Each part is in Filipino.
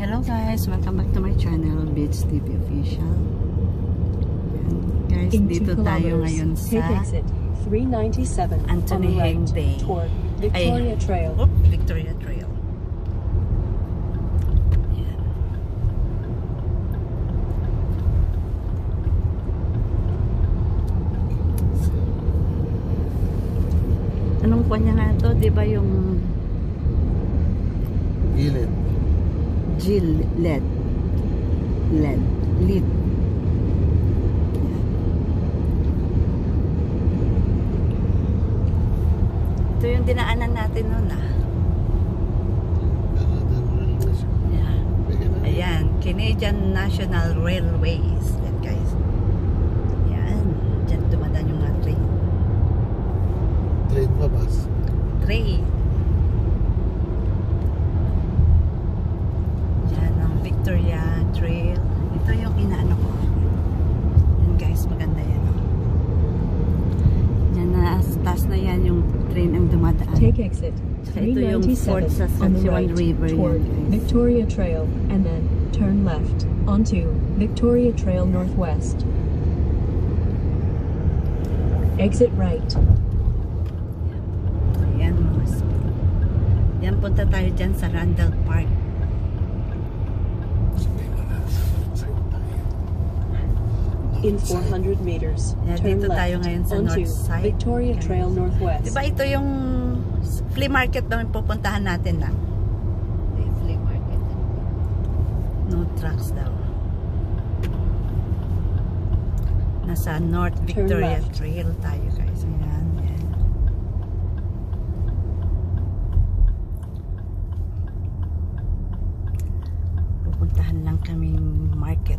Hello guys, welcome back to my channel, Beach TV Official. Guys, dito tayo ngayon sa Anthony Hengday Victoria Trail. Victoria Trail. Ayan. Anong kanya nga to? Diba yung Gilid. Gilid. Lid. Ito yung dinaanan natin noon Yeah. Ayan, Canadian National Railways. Yan guys. Ayan, dyan dumadaan yung mga train. Train pa bus? Train. Yan ang Victoria Trail. Ito yung inaano ko. Yan guys, maganda yan. Yan na, taas na yan yung train ang dumadaan. Take exit Ito yung Fort 397 on the Saskatchewan right River toward yan guys. Victoria Trail and then turn left onto Victoria Trail Northwest. Exit right. Ayan mga yan, punta tayo dyan sa Randall Park. In 400 meters, Yan, turn dito tayo left ngayon sa onto north side. Victoria Yan. Trail Northwest. Diba ito yung flea market na pupuntahan natin na? Flea market. No trucks daw. Nasa North Victoria Trail tayo guys. Ayan, ayan. Pupuntahan lang kaming market.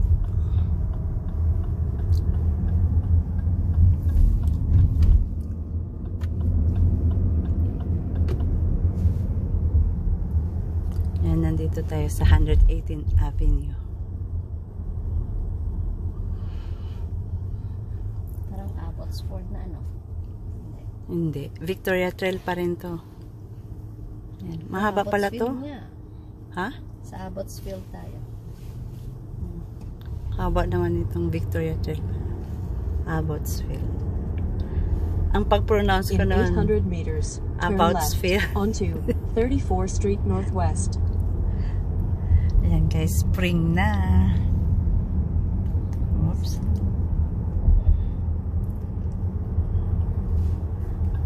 Ayan, nandito tayo sa 118th Avenue. Parang Abbotsford na ano? Hindi. Victoria Trail pa rin to. Ayan. Mahaba pala to. Nga. Ha? Sa Abbotsfield tayo. Haba naman itong Victoria Trail. Abbotsfield. Ang pag-pronounce ko In naman 800 meters, turn left Abbotsfield. onto 34th Street Northwest. Ayan guys, spring na. Oops.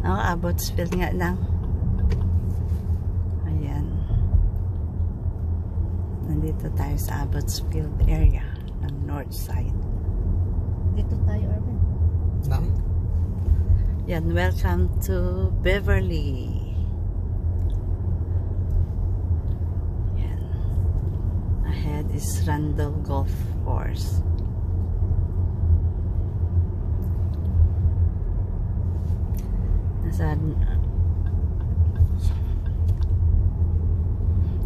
Abbotsfield nga lang. Ayan. Nandito tayo sa Abbotsfield area ng north side. Dito tayo, Arvin. Nang? Yan, welcome to Beverly. Yan. Ahead is Randall Golf Course. Nasa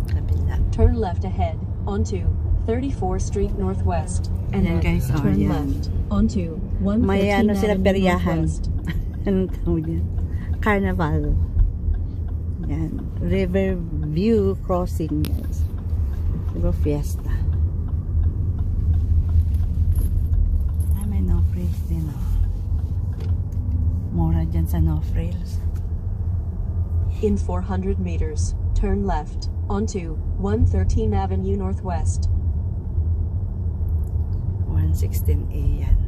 kabila. Turn left ahead onto 34th Street Northwest and Ayan, then guys, oh, turn yan. left onto 113 May ano sila, Avenue peryahan. Northwest. Anong tawag yan? Carnival. Yan. Riverview Crossing. Guys. Siguro fiesta. Ay, may no frills din. Oh. Mura dyan sa no frills. In 400 meters, turn left onto 113 Avenue Northwest. 116A yan.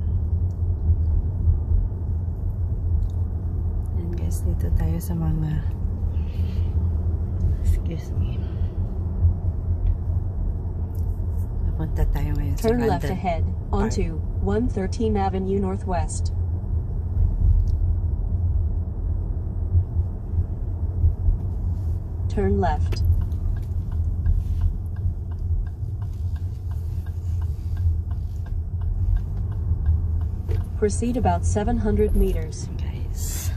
Yan guys, dito tayo sa mga excuse me. Napunta tayo ngayon sa Turn left Randall ahead onto 113 Avenue Northwest. Turn left. Proceed about 700 meters. guys.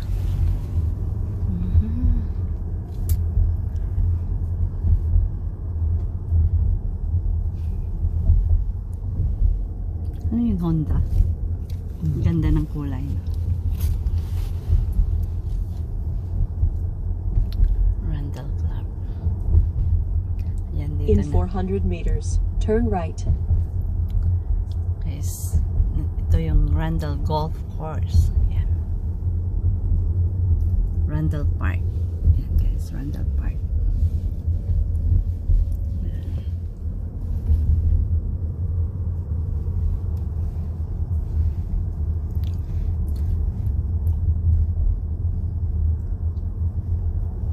Ano yung Honda? Ganda ng kulay. Nandito In na. 400 meters, turn right. Guys, ito yung Randall Golf Course. Yan. Randall Park. Yan guys, Randall Park.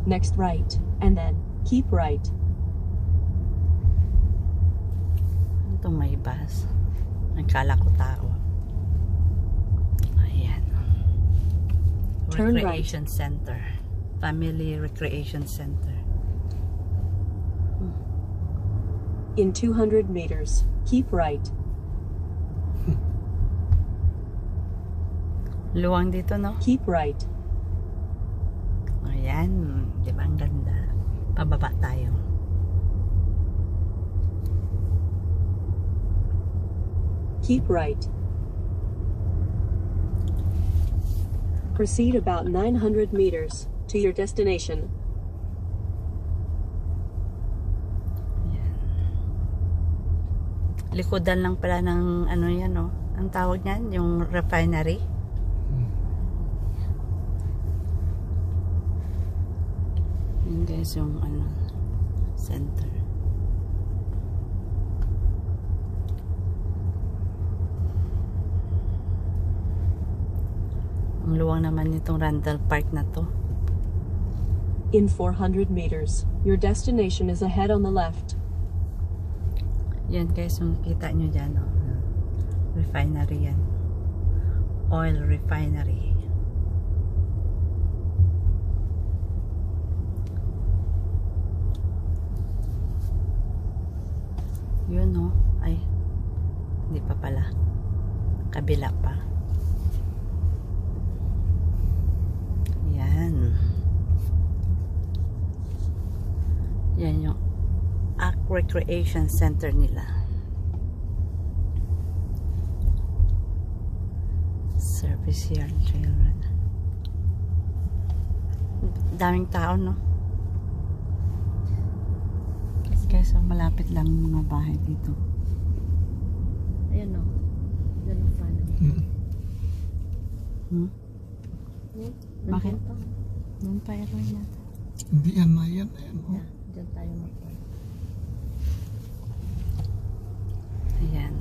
Next right, and then keep right. Ito may bus. Nagkala ko tao. Ayan. Turn Recreation Center. Family Recreation Center. In 200 meters, keep right. Luwang dito, no? Keep right. Ayan. Di ba ang ganda? Pababa tayo. Keep right. Proceed about 900 meters to your destination. Ayan. Likodan lang pala ng ano yan, no? Ang tawag niyan, yung refinery. Yun guys, yung ano, center. Ang luwang naman nitong Randall Park na to. In 400 meters, your destination is ahead on the left. Yan guys, yung kita nyo dyan, no? Refinery yan. Oil refinery. Yun, no? Ay, hindi pa pala. Kabila pa. Yan. Yan yung Recreation Center nila. Service Yard Trail Run. Daming tao, no? Guys, malapit lang yung mga bahay dito. Ayun o. Yan ang family. Hmm? Bakit? Nandun pa. Doon pa ito natin. Hindi yan na yan. Ayan, oh. Yeah, dyan tayo magpunta. Ayan.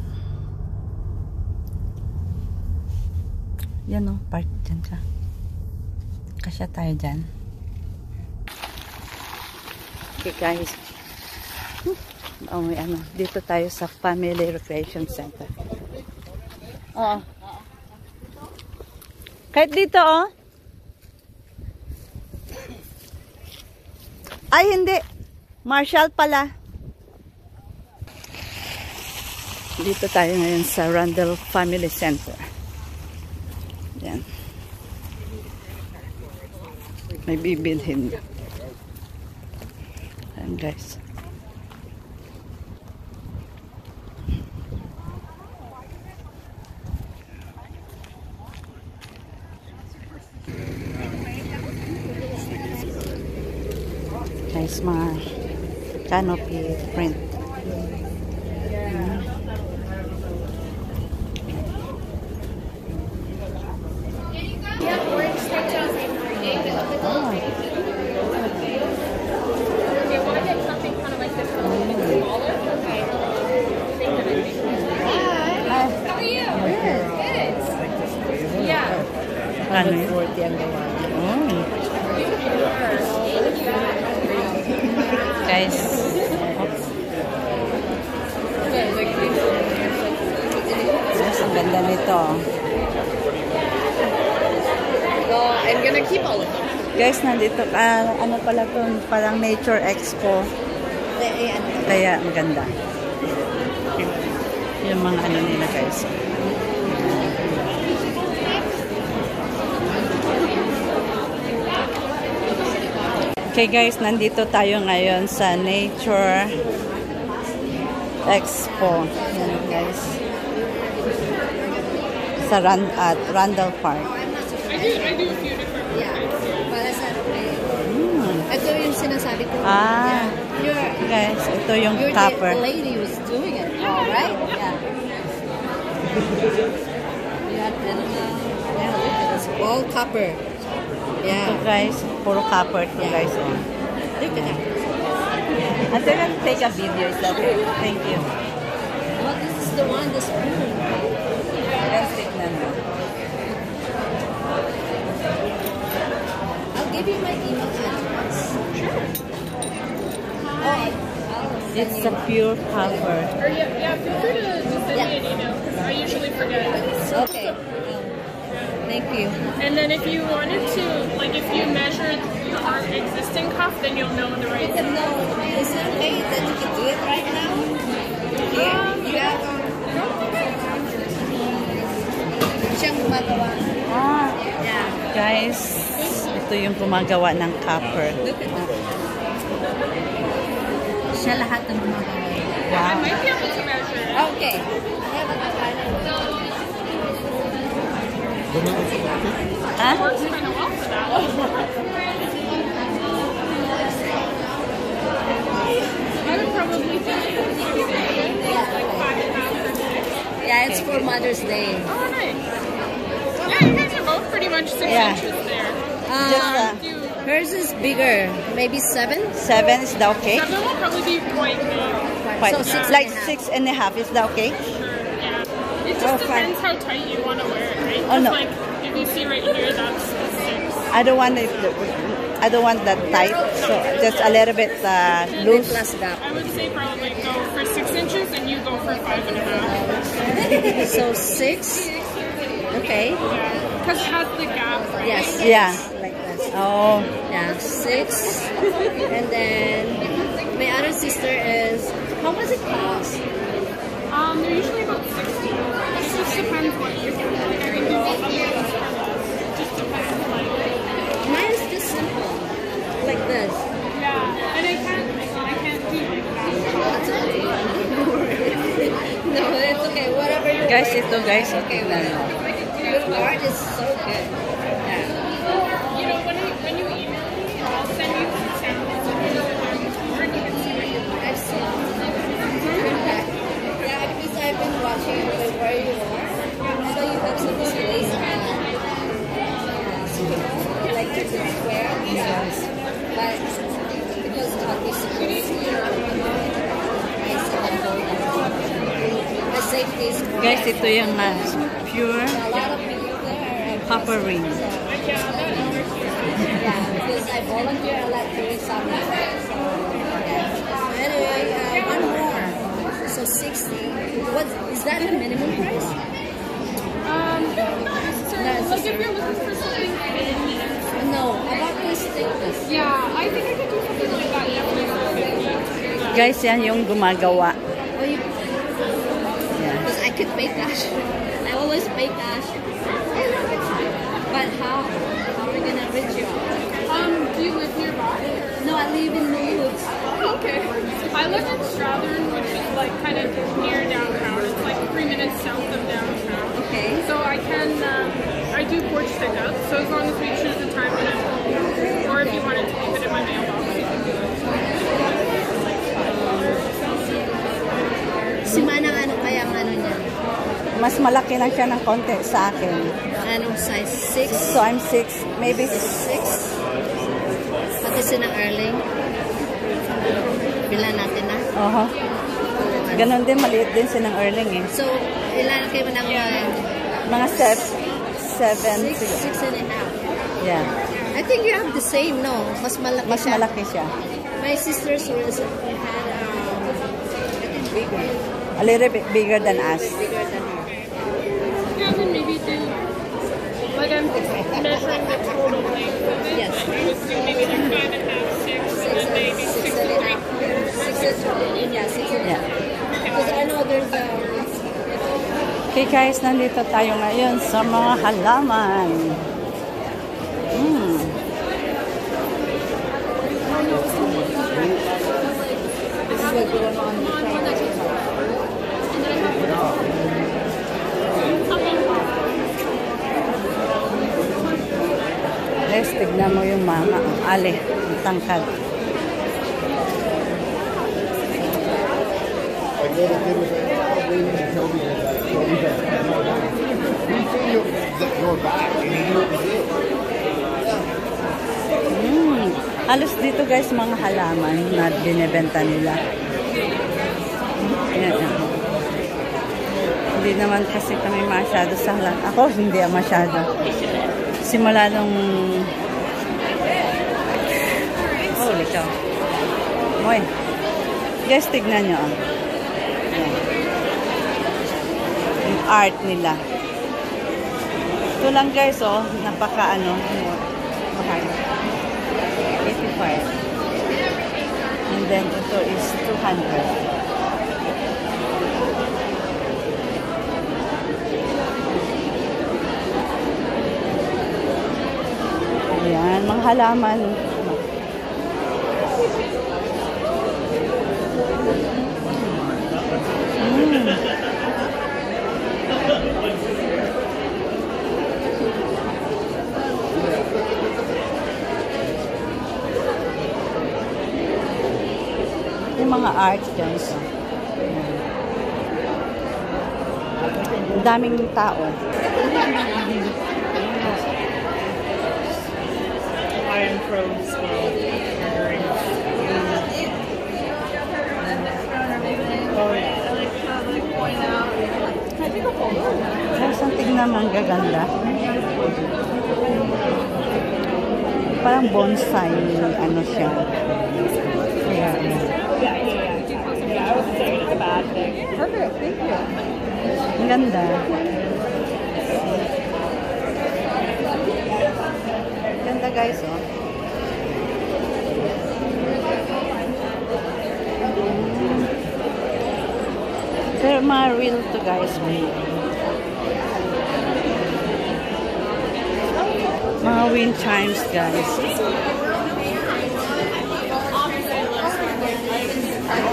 Yan, no? Park dyan ka. Kasya tayo dyan. Okay guys. Oh, may ano. Dito tayo sa Family Recreation Center. Oo. Kahit dito, oh. Ay, hindi. Marshall pala. Dito tayo ngayon sa Randall Family Center. Yan. May bibilhin. Ayan guys. Guys, mga canopy print. Ano yun? Guys. Yes, ang ganda nito. I'm gonna keep all of them. Guys, nandito, ano pala to, parang Nature Expo. Kaya ang ganda. Yung mga ano nila guys. Okay guys, nandito tayo ngayon sa Nature Expo. Yan guys. Sa Randall Park. I do a few different. Yeah. Para sa ito yung sinasabi ko. Ah. Guys, ito yung you're copper. the lady who's doing it, all right? Yeah. Yeah, look at this. All copper. Ito Yeah. guys, puro copper ito guys. Oh. Look at that. I'm gonna take a video. Is that okay? Thank you. Oh, this is the one, the spoon. Guys, tignan mo. I'll give you my email address. Sure. It's a pure copper. Or yeah, feel free to just send me an email because I usually forget. Okay. Thank you. And then if you wanted to, like if you measured our existing cuff, then you'll know the right size. No, is it okay that you can do it right now? Here? Yeah. Siyang gumagawa. Ah, Yeah. guys, ito yung gumagawa ng copper. Look at that. Siya lahat ng gumagawa. I might be able to measure it. Okay. Ha? Works kind of well for that. I would probably do like 5.5 or 6. Yeah, it's for Mother's Day. Oh, nice. Yeah, you guys are both pretty much 6 Yeah. inches there. Just, Hers is bigger. Maybe 7? 7, is that okay? 7 will probably be quite big. Quite, So 6 like and a half. 6.5, is that okay? Yeah. It Oh, just fine. depends how tight you want to wear it, right? Oh, 'Cause, no. like, if you see right here, that's a 6. I don't want it. I don't want that tight. So just a little bit loose. Plus gap. I would say probably go for 6 inches and you go for 5.5. So 6. Okay. Because it has the gap, right? Yes. Yeah. Like this. Oh, Yeah, 6. And then my other sister is, how much it cost? They're usually about 60. It just depends what you do. Like, I can do all of them. It just depends, like, Mine is just simple. Like this. yeah. And I can't do like that. No, it's okay. Whatever you guys, wear. ito guys. Okay, Tignan mo. your art is so good. Yeah. You know, when you email me, I'll send you some samples of it. Or you can see what you like. I've seen. Yeah, because I've been watching like where you are. So you have some displays like to square. Yes. But because of the security, I said I'm going to. The safety is more. Guys, ito yung pure A lot of people there. copper ring. Yeah, because I volunteer a lot during summer. So, yeah. Anyway, one more. So 60. What is that the minimum price? Not necessarily. Like, if you're looking for something thin. No, about this thickness. Yeah, I think I could do something like that. Definitely for 50. Guys, yan yung gumagawa. Oh, you? Yeah. Because I could bake ash. I always bake ash. But how? How are we gonna reach you? Do you live nearby? No, I live in New Woods. Okay. I live in Strathern, which is like kind of near downtown. It's like 3 minutes south of downtown. Okay. So I can, I do porch pickup. So as long as we choose the time when I'm home, or if you wanted to leave it in my mailbox, you can do it. Si Manang ano kaya ang ano niya? Mas malaki lang siya ng konti sa akin. Anong size? 6? So I'm 6, maybe 6. 6? Pati si ng Erling. Bilan natin na. Ganon din, maliit din sinang Erling eh. So, ilan kayo ng Mga 7. 6 and a half. Yeah. I think you have the same, no? Mas malaki Mas siya. malaki siya. My sister's was had, I think bigger. A little bit bigger than us. Bigger than her. Yeah, then maybe do, like I'm measuring the total length of it. Yes. I would do maybe like 5.5, 6, and then maybe 6 and a 3. half. 6 and yeah, 6 and a Yeah. half. Because I know there's a Okay guys, nandito tayo ngayon sa mga halaman. this is what going on the Guys, tignan mo yung mama. Ang ali, ang tangkad. like little kid was like, oh, William and Toby was like, Toby's like, we see your back and you knew what we did. Halos dito guys mga halaman na binebenta nila. Ayan. Hindi naman kasi kami masyado sa halaman. Ako hindi masyado. Simula nung holy cow. Moy. Guys, tignan nyo. Yung art nila. Ito lang guys, oh. Napaka ano. Mahal. 85. And then ito is 200. Ayan, mga halaman. Yung mga art guys. Ang daming tao. Iron Crows well. Oh yeah. Guys, ang tignan ang gaganda. Parang bonsai, ano siya. Ayan. Yeah, I was saying it's a bad thing. Perfect, thank you. Ang ganda. Ganda guys, oh. Pero mga real to guys, mga wind chimes guys.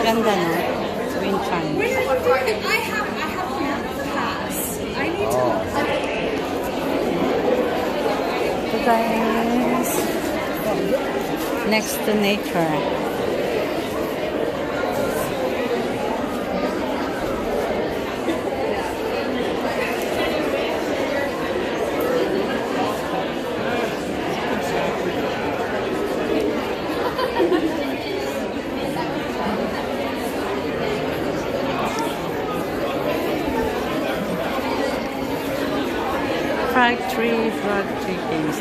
Ganda na. Wind chimes. I have the pass. I need to. So guys, next to nature. Frog tree things.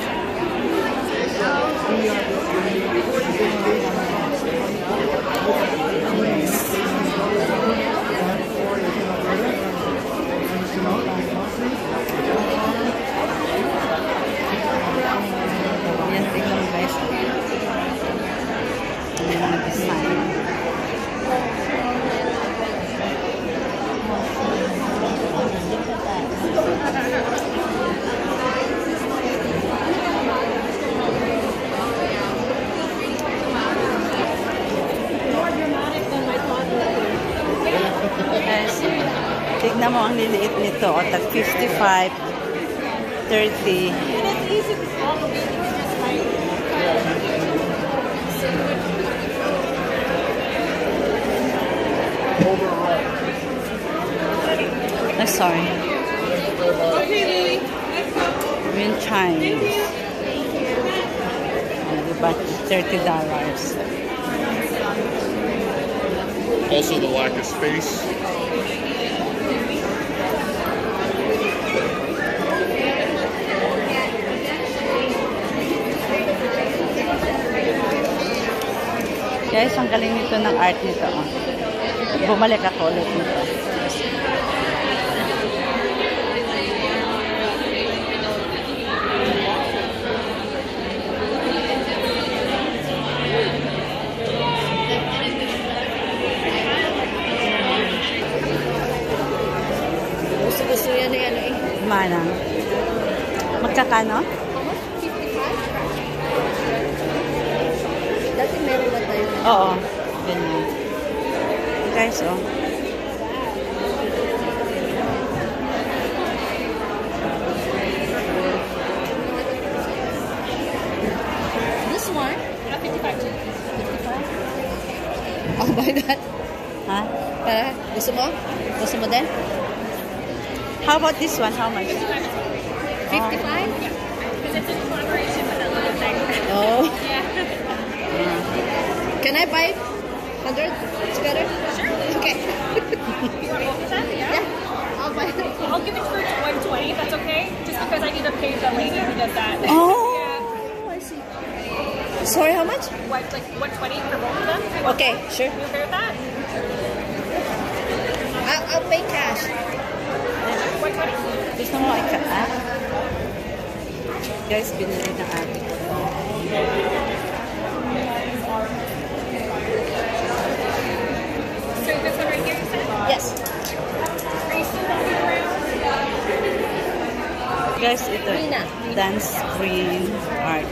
Yan, tingnan mo guys. Yan, design. Guys, tignan mo ang liliit nito. O, tag 55, 30. Oh, sorry. Wind chimes. About $30. Also the lack of space. Guys, ang galing nito ng art nito. Oh. Bumalik ako ulit nito. Gusto yan eh, ano eh. Manang. Magkakano? Dati meron na tayo. Oo. Ganyan. Guys, oh. This one? 55. 55? Oh my God. Ha? Para, gusto mo? Gusto mo din? How about this one? How much? 55? Because it's in collaboration with that little thing. Oh. Yeah. Can I buy 100 together? Sure. Okay. You want both of them? Yeah. Yeah. I'll buy it. I'll give it for 120 if that's okay. Just because I need to pay the lady who does that. Oh. Yeah. I see. Sorry, how much? What, like 120 for both of them? Okay, sure. You okay with that? I'll pay cash. 120? Gusto mo ika-app? Guys, binili na app. So this one right here, you said? Yes. Are you still walking around? Guys, ito. Rina. Dance Green Art.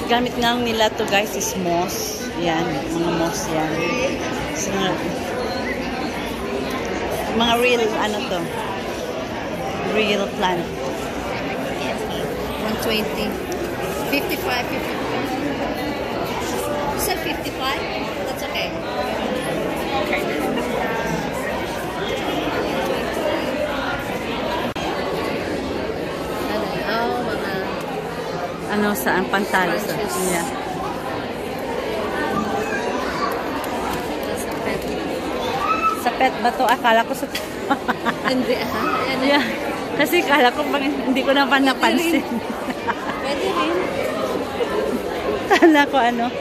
Gamit nga nila to guys is moss. Yan, mga moss yan. So, mga real, ano to? Real plant. 120. 55, 55. You said 55? That's okay. Oh, mga Ano, saan? Pantalo. So, yeah. Sa pet ba to? Akala ko sa... hindi, ha? Ayan, yeah. Kasi akala ko hindi ko naman napansin. pwede rin. Akala ko ano?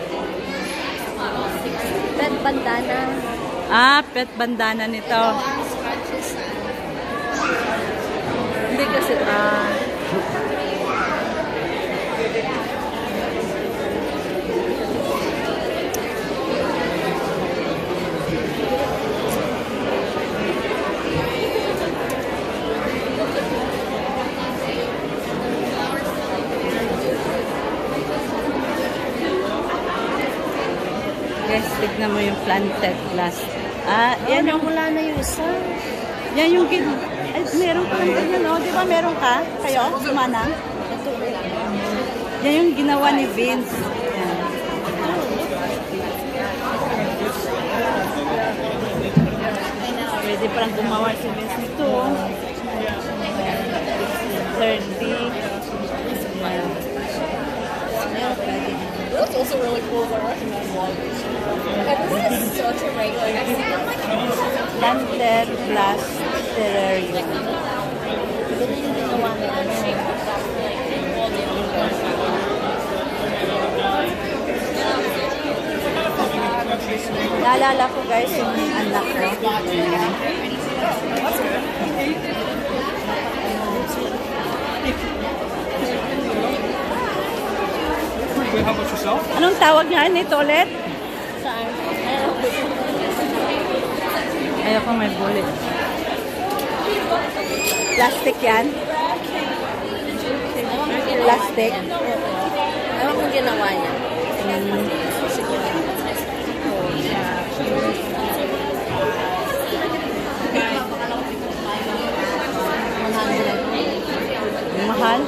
Pet bandana. Ah, pet bandana nito. Ang scratches. Hindi kasi, guys, tignan mo yung planted glass. Ah, yan yung, wala na yung isa. yan yung ay, meron pa lang ganyan, no? Di ba meron ka? Kayo? Sumana? Yan yung ginawa ni Vince. Yan. Pwede parang gumawa si Vince nito. 30. Yan. That's also really cool. Everyone is such a regular. I see them like Planted glass terrarium. Naalala ko guys yung anak ko. How about yourself? Anong tawag niya nito ulit? Ayoko may bullet. Plastic yan? Plastic? Ewan kung ginawa niya. Mahal?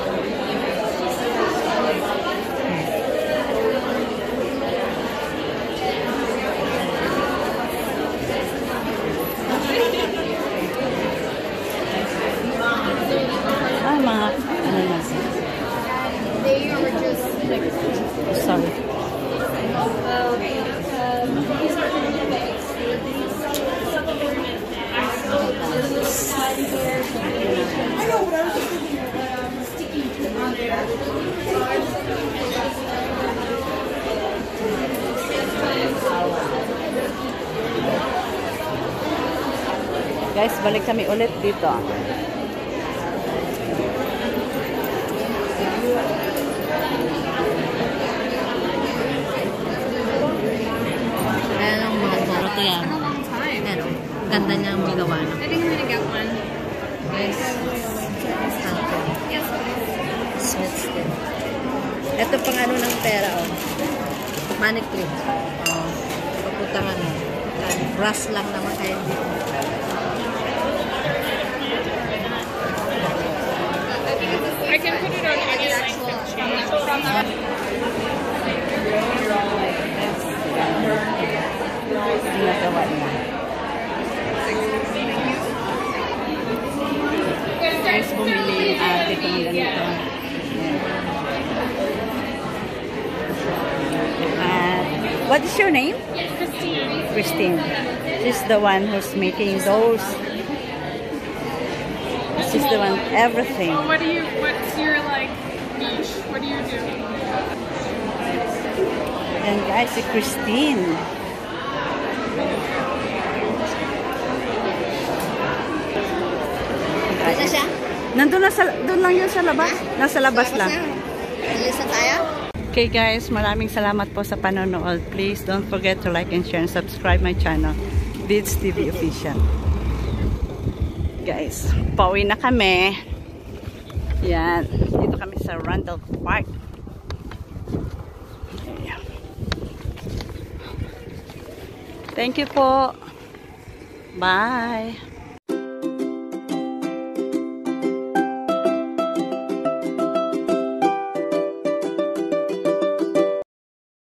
Ah, mga ano na. Sorry. Guys, balik kami ulit dito. Ayan ang mga photo. Ito yan. Pero, ganda niya ang magawa. No? I think I'm gonna get one. Guys. Yes. Sweats din. Ito pang ano ng pera, oh. Manic trip. Oh. Paputangan mo. Brass lang naman kayo. I can put it on any length of chain. Ginagawa niya. Guys, bumili ate ko ng ganito. What is your name? Christine. Christine. She's the one who's making those. She's the one, everything. Well, what's your like niche? What do you do? And guys, si Christine. Isa siya? Nandun doon lang yun sa labas. Nasa labas lang. Alis na tayo? Okay guys, maraming salamat po sa panonood. Please don't forget to like and share and subscribe my channel, Vids TV Official. Guys, pauwi na kami. Yan, dito kami sa Randall Park. Ayan. Thank you po. Bye.